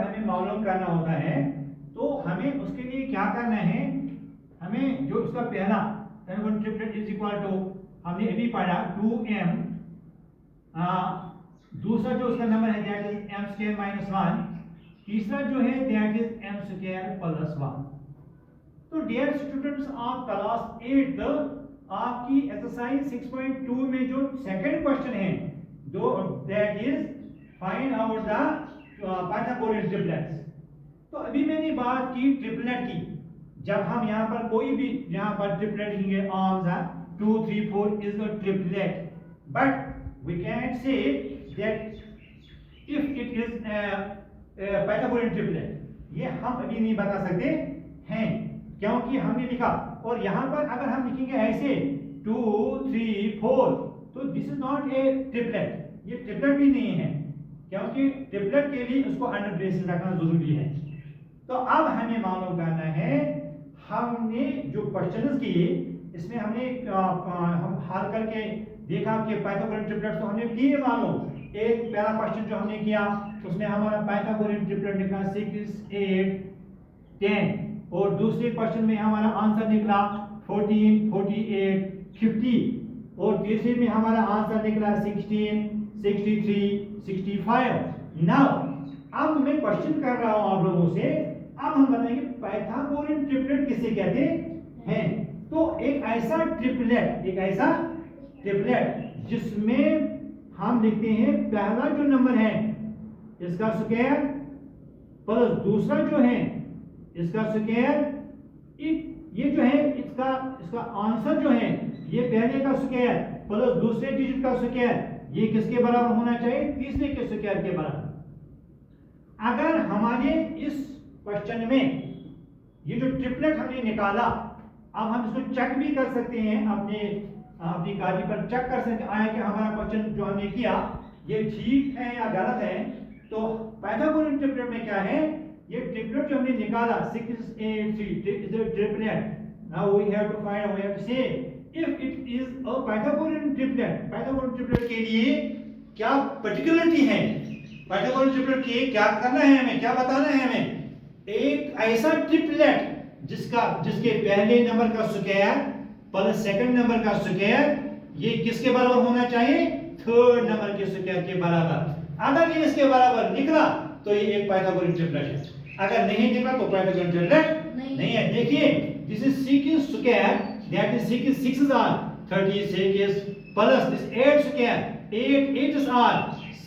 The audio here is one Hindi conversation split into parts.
हमें मालूम करना होता है तो हमें उसके लिए क्या करना है, हमें जो उसका पहला पैथागोरल ट्रिपलेट इज इक्वल टू हमने अभी पढ़ा 2m, दूसरा जो उसका नंबर है that is m square minus 1, तीसरा जो है that is m square plus 1। तो डियर स्टूडेंट्स ऑफ क्लास 8 आपकी एक्सरसाइज 6.2 में जो सेकंड क्वेश्चन है जो that is find out the Pythagorean triplets. तो अभी मैंने बात की ट्रिपलेट की, जब हम यहाँ पर कोई भी यहाँ पर ट्रिपलेट लिखेंगे आर्म्स 2 3 4 is the triplet, but we can say that if it is Pythagorean triplet. ये हम अभी नहीं बता सकते हैं क्योंकि हमने लिखा, और यहाँ पर अगर हम लिखेंगे ऐसे 2 3 4 तो this is not a triplet, ये ट्रिपलेट भी नहीं है क्योंकि ट्रिपलेट के लिए उसको अंडर ब्रेसेस रखना जरूरी है। तो अब हमें मालूम करना है, हमने जो क्वेश्चंस किए इसमें हमने हम हल करके देखा कि पाइथागोरल ट्रिपलेट तो हमने किए मालूम। एक पहला क्वेश्चन जो हमने किया उसमें हमारा पाइथागोरल ट्रिपलेट निकला 6 8 10, और दूसरे क्वेश्चन में हमारा आंसर निकला 14 48 50, और तीसरे में हमारा आंसर निकला 16 63 65। नाउ अब मैं क्वेश्चन कर रहा हूं आप लोगों से, अब हम बताएंगे पाइथागोरल ट्रिपलेट किसे कहते हैं। तो एक ऐसा ट्रिपलेट जिसमें हम लिखते हैं पहला जो नंबर है इसका स्क्वायर प्लस दूसरा जो है इसका स्क्वायर, ये जो है इसका आंसर जो है ये पहले का स्क्वायर प्लस दूसरे डिजिट का स्क्वायर, ये किसके बराबर होना चाहिए, तीसरे के स्क्वायर के बराबर। अगर हमारे इस क्वेश्चन में ये जो ट्रिपलेट हमने निकाला, अब हम इसको चेक भी कर सकते हैं, अपनी कापी पर चेक कर सकते हैं कि हमारा क्वेश्चन जो हमने किया ये ठीक है या गलत है। तो पाइथागोरल ट्रिपलेट में क्या है, ये ट्रिपलेट जो हमने निकाला 6 8 3 is a triplet. Now we have to find, we have to say if it is a Pythagorean triplet. Pythagorean triplet के लिए क्या पर्टिकुलरिटी है, पाइथागोरल ट्रिपलेट के लिए क्या करना है हमें, क्या बताना है हमें, एक ऐसा ट्रिपलेट जिसके पहले नंबर का स्क्वायर प्लस सेकंड नंबर का स्क्वायर ये किसके बराबर होना चाहिए, थर्ड नंबर के स्क्वायर के बराबर। अगर ये इसके बराबर निकला तो ये एक पाइथागोरल ट्रिपलेट है, अगर नहीं निकला तो पाइथागोरल ट्रिपलेट नहीं है। देखिए this is 6 square that is 6 are 36 plus this 8 square 8 are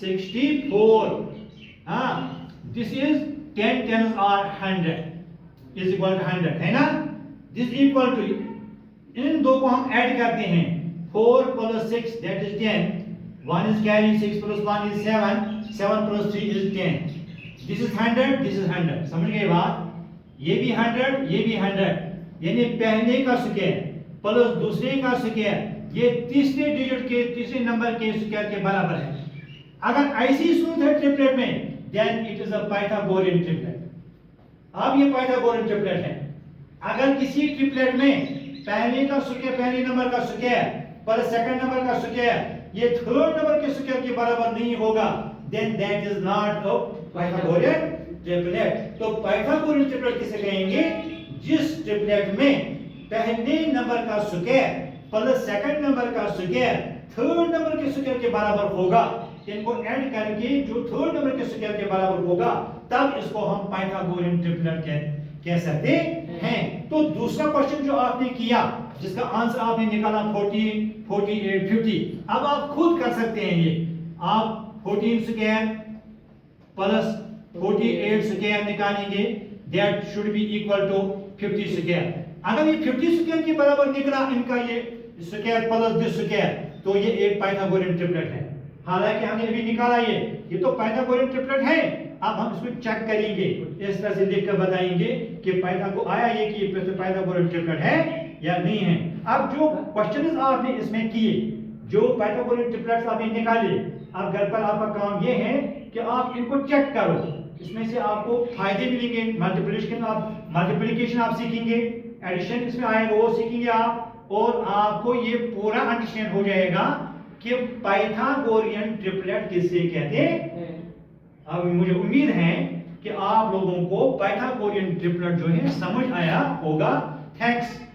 64, this is 10 are 100 is equal to 100 है ना। दिस इक्वल टू, इन दो को हम ऐड करते हैं 4 plus 6 that is 10, 1 is carry, 6 plus 1 is 7, 7 plus 3 is 10, this is 100, this is 100। समझ गए बात, ये भी 100 ये भी 100, यानी पहले का स्क्वायर प्लस दूसरे का स्क्वायर ये तीसरे डिजिट के तीसरे नंबर के स्क्वायर के बराबर है। अगर ऐसी सूरत है ट्रिपलेट में then it is a Pythagorean triplet. अब ये पाइथागोरल ट्रिपलेट है। अगर किसी ट्रिपलेट में पहले का स्क्वायर पहले नंबर का स्क्वायर प्लस सेकंड नंबर का स्क्वायर ये थर्ड नंबर के स्क्वायर के बराबर नहीं होगा, then that is not a Pythagorean triplet. तो पाइथागोरल ट्रिपलेट किसे कहेंगे, जिस ट्रिपलेट में पहले नंबर का स्क्वायर प्लस सेकंड नंबर का स्क्वायर थर्ड नंबर के स्क्वायर के बराबर होगा, इनको ऐड करके जो थर्ड नंबर के स्क्वायर के बराबर होगा तब इसको हम पाइथागोरल ट्रिपलेट कह सकते हैं। तो दूसरा क्वेश्चन जो आपने किया जिसका आंसर आपने निकाला 14 48 50, अब आप खुद कर सकते हैं, ये आप 14 स्क्वायर प्लस 48 स्क्वायर निकालेंगे that should be equal to 50 square. अगर ये 50 स्क्वायर के बराबर निकला इनका ये स्क्वायर प्लस दिस स्क्वायर तो ये एक पाइथागोरल ट्रिपलेट है। हालांकि हमने अभी निकाला ये तो पाइथागोरल ट्रिपलेट है। अब हम इसको चेक करेंगे, इस तरह से लिखकर बताएंगे कि आया ये कि पाइथागोरल ट्रिपलेट है या नहीं है। अब जो क्वेश्चंस आपने इसमें किए, जो पाइथागोरल ट्रिपलेट्स आपने निकाले, अब घर पर आपका काम ये है कि आप इनको चेक करो, इसमें से आपको फायदे मिलेंगे। मल्टीप्लिकेशन आप सीखेंगे, एडिशन इसमें आएगा वो सीखेंगे आप, और आपको ये पूरा अंडरस्टैंड हो जाएगा कि पाइथागोरियन ट्रिपलेट किसे कहते हैं। अब मुझे उम्मीद है कि आप लोगों को पाइथागोरियन ट्रिपलेट जो है समझ आया होगा। थैंक्स।